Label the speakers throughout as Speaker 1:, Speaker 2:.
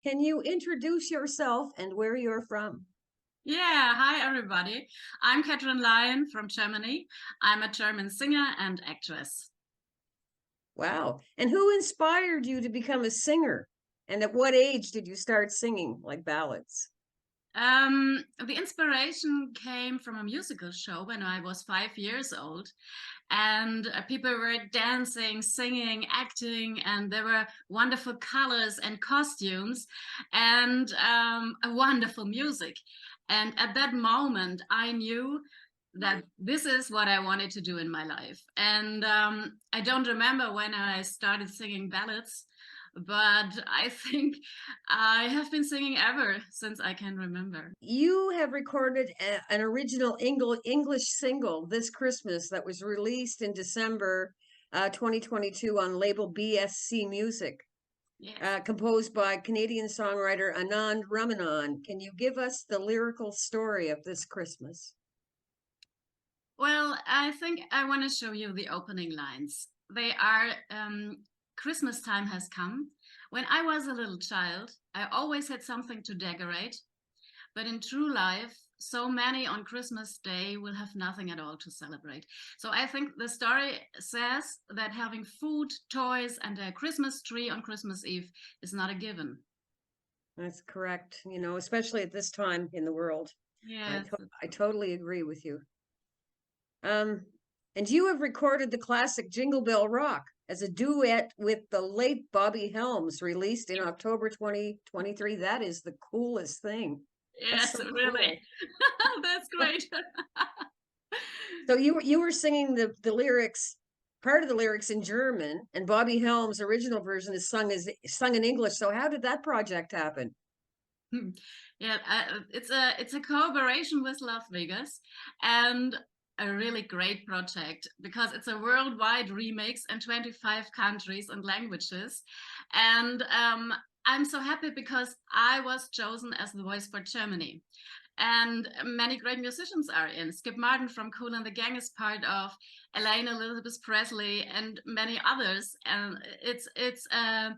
Speaker 1: can you introduce yourself and where you're from?
Speaker 2: Yeah, hi everybody. I'm Katrin Lion from Germany. I'm a German singer and actress.
Speaker 1: Wow. And who inspired you to become a singer? And at what age did you start singing like ballads?
Speaker 2: The inspiration came from a musical show when I was 5 years old, and people were dancing, singing, acting, and there were wonderful colors and costumes, and a wonderful music. And at that moment, I knew that this is what I wanted to do in my life. And I don't remember when I started singing ballads, but I think I have been singing ever since I can remember.
Speaker 1: You have recorded an original English single this Christmas that was released in December 2022 on label BSC Music,
Speaker 2: Yes.
Speaker 1: composed by Canadian songwriter Anand Ramanan. Can you give us the lyrical story of this Christmas?
Speaker 2: Well, I think I want to show you the opening lines. They are Christmas time has come. When I was a little child, I always had something to decorate. But in true life, so many on Christmas Day will have nothing at all to celebrate. So I think the story says that having food, toys, and a Christmas tree on Christmas Eve is not a given.
Speaker 1: That's correct. Especially at this time in the world.
Speaker 2: Yes.
Speaker 1: I totally agree with you. And you have recorded the classic Jingle Bell Rock as a duet with the late Bobby Helms, released in October 2023. That is the coolest thing. That's
Speaker 2: Yes,
Speaker 1: so
Speaker 2: really.
Speaker 1: cool.
Speaker 2: That's great.
Speaker 1: So you were singing the lyrics, part of the lyrics in German, and Bobby Helms' original version is sung in English. So how did that project happen?
Speaker 2: Yeah, it's a collaboration with Las Vegas, and a really great project because it's a worldwide remix in 25 countries and languages. And I'm so happy because I was chosen as the voice for Germany. And many great musicians are in. Skip Martin from Kool and the Gang is part of, Elaine Elizabeth Presley, and many others. And it's a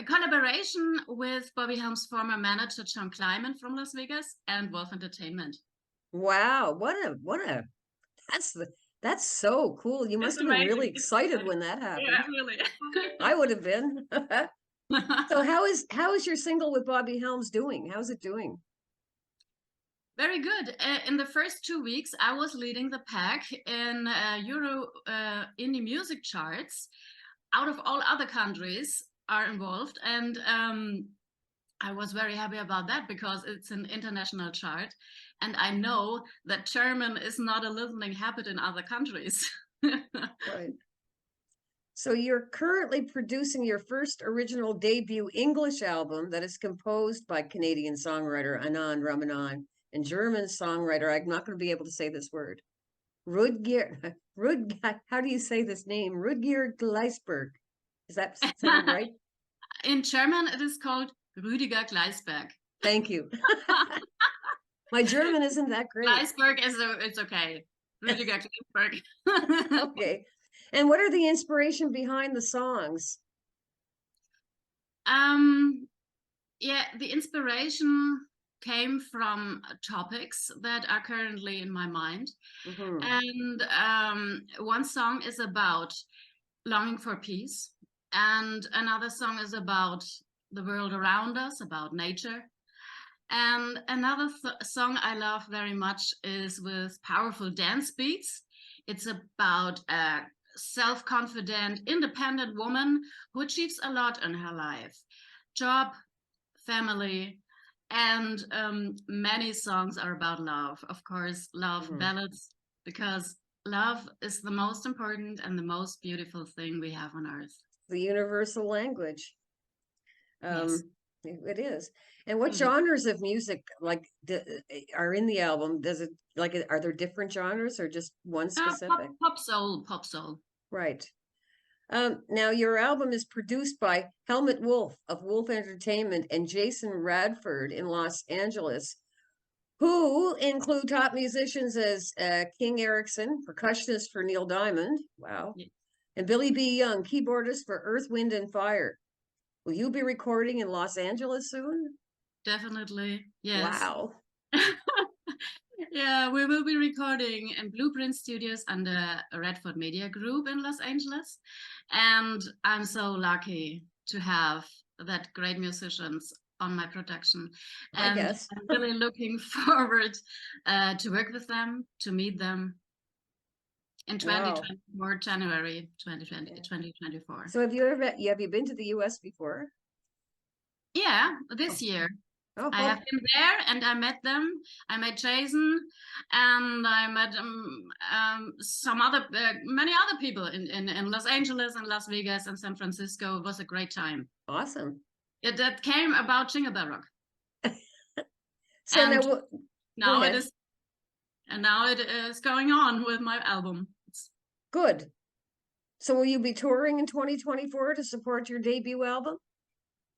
Speaker 2: collaboration with Bobby Helms' former manager John Kleiman from Las Vegas and Wolf Entertainment.
Speaker 1: Wow, that's that's so cool. You
Speaker 2: It's
Speaker 1: must have been really
Speaker 2: amazing. It's
Speaker 1: excited
Speaker 2: amazing.
Speaker 1: when that
Speaker 2: Yeah,
Speaker 1: happened.
Speaker 2: really.
Speaker 1: I would have been. So how is your single with Bobby Helms doing? How's it doing?
Speaker 2: Very good. In the first 2 weeks, I was leading the pack in Euro indie music charts. Out of all other countries are involved, and I was very happy about that because it's an international chart, and I know that German is not a listening habit in other countries.
Speaker 1: Right. So you're currently producing your first original debut English album that is composed by Canadian songwriter Anand Ramanan and German songwriter, I'm not going to be able to say this word, Rudger, how do you say this name? Rudger Gleisberg. Does that sound right?
Speaker 2: In German, it is called Rüdiger Gleisberg.
Speaker 1: Thank you. My German isn't that great.
Speaker 2: Gleisberg it's okay. Rüdiger Gleisberg.
Speaker 1: Okay. And what are the inspiration behind the songs?
Speaker 2: um, yeah, the inspiration came from topics that are currently in my mind.
Speaker 1: Mm-hmm.
Speaker 2: And one song is about longing for peace, and another song is about the world around us, about nature. And another song I love very much is with powerful dance beats. It's about a self confident, independent woman who achieves a lot in her life: job, family, and many songs are about love. Of course, love
Speaker 1: Mm-hmm.
Speaker 2: ballads, because love is the most important and the most beautiful thing we have on earth.
Speaker 1: The universal language.
Speaker 2: Yes.
Speaker 1: It is. And what
Speaker 2: Mhm.
Speaker 1: genres of music are in the album? Does it like are there different genres or just one specific?
Speaker 2: Pop soul, pop soul.
Speaker 1: Right. Now your album is produced by Helmut Wolf of Wolf Entertainment and Jason Radford in Los Angeles, who include top musicians as King Erickson, percussionist for Neil Diamond, wow,
Speaker 2: Yeah.
Speaker 1: and Billy B. Young, keyboardist for Earth, Wind, and Fire. Will you be recording in Los Angeles soon?
Speaker 2: Definitely, yes.
Speaker 1: Wow.
Speaker 2: Yeah, we will be recording in Blueprint Studios under Redford Media Group in Los Angeles. And I'm so lucky to have that great musicians on my production.
Speaker 1: I
Speaker 2: And
Speaker 1: guess.
Speaker 2: I'm really looking forward to work with them, to meet them in
Speaker 1: Wow.
Speaker 2: 2024, January 2020,
Speaker 1: Yeah.
Speaker 2: 2024.
Speaker 1: So have you been to the US before?
Speaker 2: Yeah, this
Speaker 1: Oh,
Speaker 2: year.
Speaker 1: oh,
Speaker 2: I have been there and I met them. I met Jason and I met some other, many other people in Los Angeles and Las Vegas and San Francisco. It was a great time.
Speaker 1: awesome.
Speaker 2: That came about Jingle Bell Rock.
Speaker 1: So
Speaker 2: And
Speaker 1: now, go
Speaker 2: now it
Speaker 1: ahead.
Speaker 2: is, and now it is going on with my album. It's,
Speaker 1: Good. So will you be touring in 2024 to support your debut album?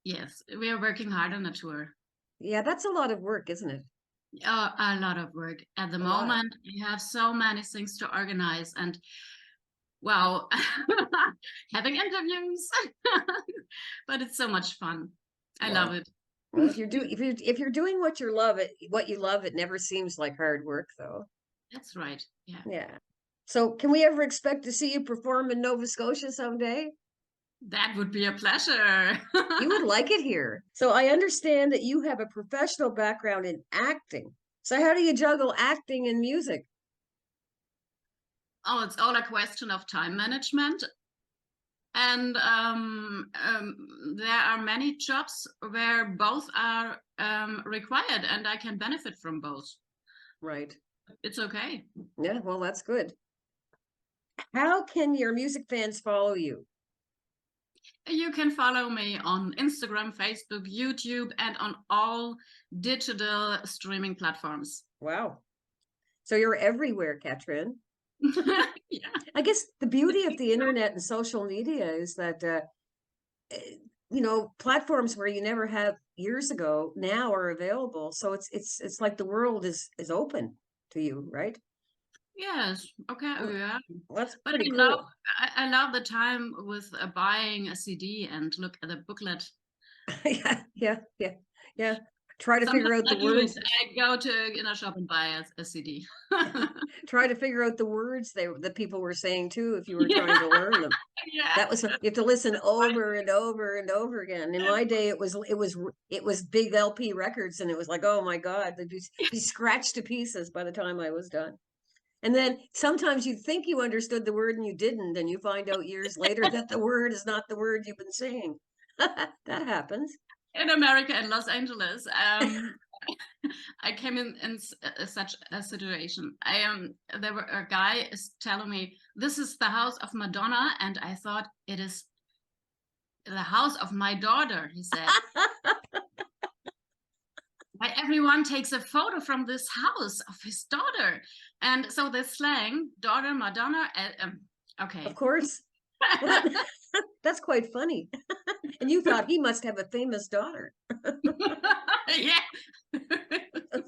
Speaker 2: yes, we are working hard on a tour.
Speaker 1: Yeah, that's a lot of work, isn't it?
Speaker 2: A lot of work at the
Speaker 1: A lot.
Speaker 2: moment. We have so many things to organize and wow, having interviews, but it's so much fun. I love
Speaker 1: Well,
Speaker 2: it.
Speaker 1: well, if you're doing what you love, it never seems like hard work, though.
Speaker 2: That's right. Yeah,
Speaker 1: Yeah. So, can we ever expect to see you perform in Nova Scotia someday?
Speaker 2: that would be a pleasure.
Speaker 1: You would like it here. So, I understand that you have a professional background in acting. So, how do you juggle acting and music?
Speaker 2: Oh, it's all a question of time management. And there are many jobs where both are required, and I can benefit from both.
Speaker 1: Right.
Speaker 2: It's okay.
Speaker 1: Yeah, well, that's good. How can your music fans follow you?
Speaker 2: You can follow me on Instagram, Facebook, YouTube, and on all digital streaming platforms.
Speaker 1: Wow. So, you're everywhere, Katrin.
Speaker 2: Yeah.
Speaker 1: I guess the beauty of the internet and social media is that platforms where you never have years ago now are available. So it's like the world is open to you, right?
Speaker 2: Yes. Okay.
Speaker 1: Well,
Speaker 2: Yeah.
Speaker 1: that's
Speaker 2: But
Speaker 1: pretty
Speaker 2: I love
Speaker 1: cool.
Speaker 2: I love the time with buying a CD and look at the booklet.
Speaker 1: Yeah, yeah, yeah, yeah. Try to figure
Speaker 2: Sometimes
Speaker 1: out
Speaker 2: I
Speaker 1: the
Speaker 2: do it.
Speaker 1: words.
Speaker 2: I go to in a shop and buy a CD.
Speaker 1: Try to figure out the words the people were saying too if you were
Speaker 2: Yeah.
Speaker 1: trying to learn them.
Speaker 2: Yeah.
Speaker 1: That was you have to listen over and over and over again. In my day, it was big LP records, and it was like, oh my God, they'd be scratched to pieces by the time I was done. And then sometimes you think you understood the word and you didn't, and you find out years later that the word is not the word you've been saying. That happens.
Speaker 2: In America, in Los Angeles, I came in such a situation. There were a guy is telling me this is the house of Madonna, and I thought it is the house of my daughter. He said, "Why everyone takes a photo from this house of his daughter?" And so the slang, daughter, Madonna.
Speaker 1: Of
Speaker 2: Okay.
Speaker 1: course. Well, that's quite funny. And you thought he must have a famous daughter.
Speaker 2: Yeah.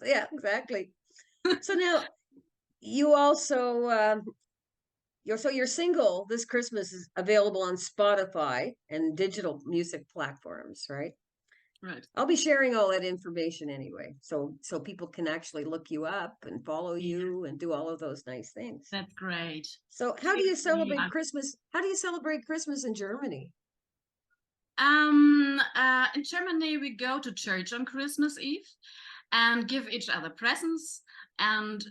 Speaker 1: Yeah, exactly. So now you also your single this Christmas is available on Spotify and digital music platforms, right?
Speaker 2: Right.
Speaker 1: I'll be sharing all that information anyway, so people can actually look you up and follow
Speaker 2: Yeah,
Speaker 1: you and do all of those nice things.
Speaker 2: that's great.
Speaker 1: So, how do you celebrate
Speaker 2: Yeah.
Speaker 1: Christmas? How do you celebrate Christmas in Germany?
Speaker 2: In Germany, we go to church on Christmas Eve and give each other presents, and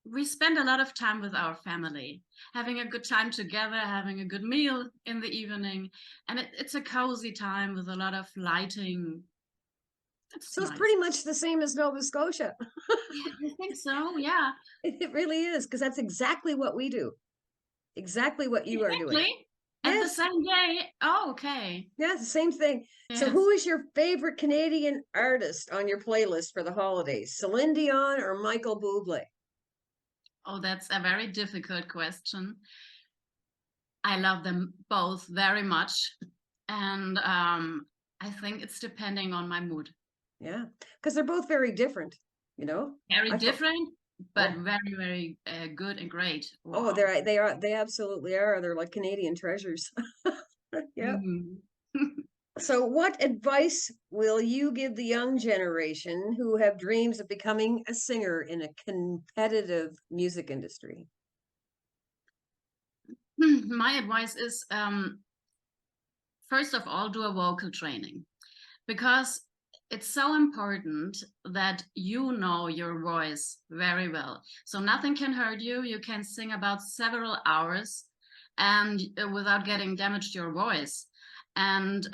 Speaker 2: we spend a lot of time with our family, having a good time together, having a good meal in the evening, and it's a cozy time with a lot of lighting. It's
Speaker 1: So it's
Speaker 2: nice.
Speaker 1: pretty much the same as Nova Scotia.
Speaker 2: Yeah, I think so. Yeah,
Speaker 1: It really is, because that's exactly what we do. Exactly what you are doing.
Speaker 2: exactly. At the
Speaker 1: Yes,
Speaker 2: same day. Oh, okay.
Speaker 1: yeah, it's the same thing. So,
Speaker 2: Yes.
Speaker 1: who is your favorite Canadian artist on your playlist for the holidays? Celine Dion or Michael Bublé?
Speaker 2: Oh, that's a very difficult question. I love them both very much. And I think it's depending on my mood.
Speaker 1: Yeah, because they're both very different. You know,
Speaker 2: Very
Speaker 1: I feel.
Speaker 2: different, but
Speaker 1: Oh,
Speaker 2: very, very good and great.
Speaker 1: oh,
Speaker 2: Wow.
Speaker 1: they absolutely are. They're like Canadian treasures. Yeah.
Speaker 2: Mhm.
Speaker 1: So, what advice will you give the young generation who have dreams of becoming a singer in a competitive music industry?
Speaker 2: My advice is, first of all, do a vocal training, because it's so important that you know your voice very well. So nothing can hurt you. You can sing about several hours and without getting damaged your voice. And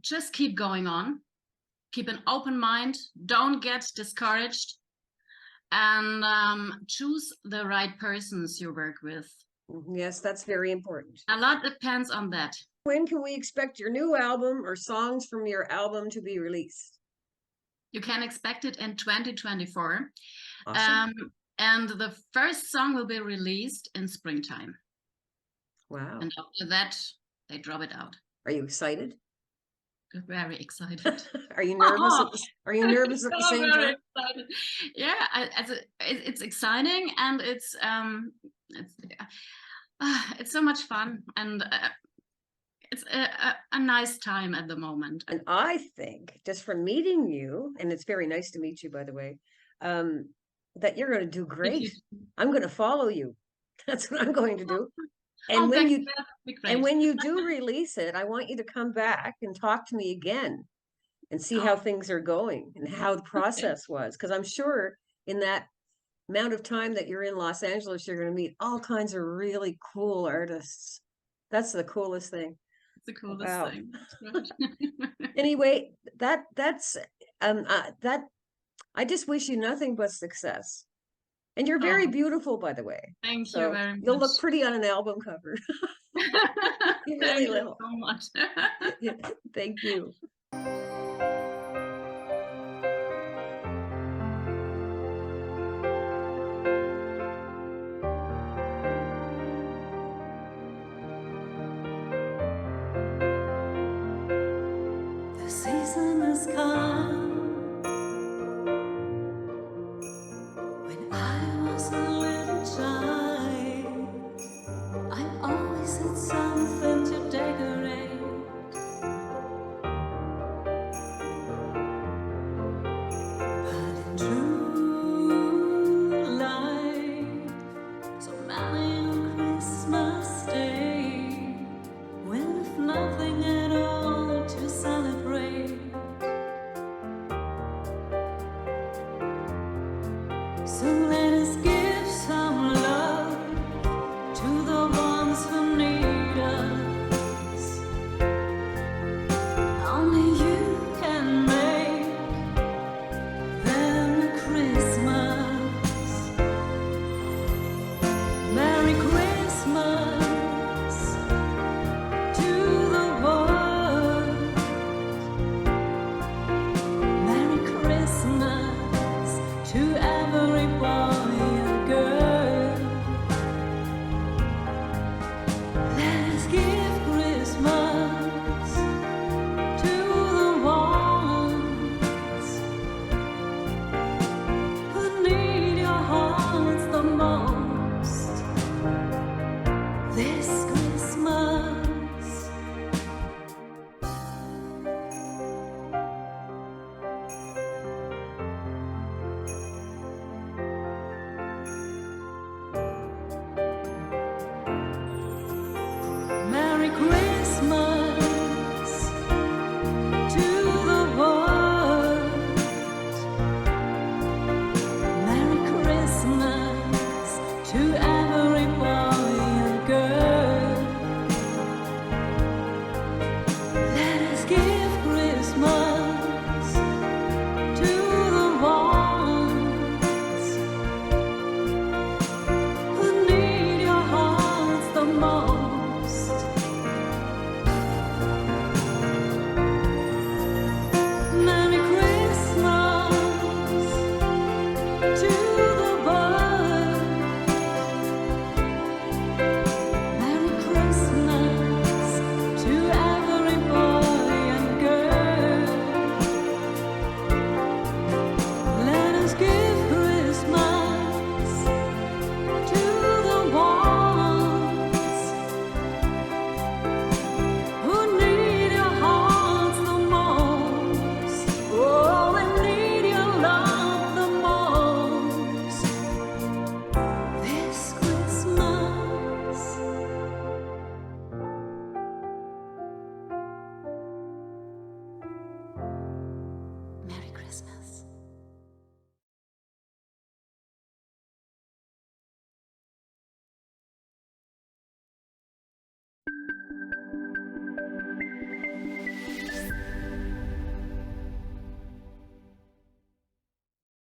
Speaker 2: just keep going on. Keep an open mind. Don't get discouraged. And choose the right persons you work with.
Speaker 1: Yes, that's very important.
Speaker 2: A lot depends on that.
Speaker 1: When can we expect your new album or songs from your album to be released?
Speaker 2: You can expect it in 2024.
Speaker 1: Awesome.
Speaker 2: And the first song will be released in springtime.
Speaker 1: Wow.
Speaker 2: And after that, they drop it out.
Speaker 1: Are you excited?
Speaker 2: Very excited.
Speaker 1: Are you nervous? Are you nervous at the same time?
Speaker 2: Excited. Yeah, it's exciting, and it's so much fun, and it's a nice time at the moment.
Speaker 1: And I think just from meeting you, and it's very nice to meet you, by the way, that you're going to do great. I'm going to follow you. That's what I'm going to do. And when you do release it, I want you to come back and talk to me again and see how things are going and how the process was. Because I'm sure in that amount of time that you're in Los Angeles, you're going to meet all kinds of really cool artists. That's the coolest thing.
Speaker 2: It's the coolest thing.
Speaker 1: Anyway, that's that I just wish you nothing but success. And you're very beautiful, by the way.
Speaker 2: Thank you very much.
Speaker 1: You'll look pretty on an album cover. You really will.
Speaker 2: So much.
Speaker 1: Thank you.
Speaker 3: The season has come. When I was a little child, I always had something to decorate. But in true life, so many a Christmas day, with nothing at all to celebrate. So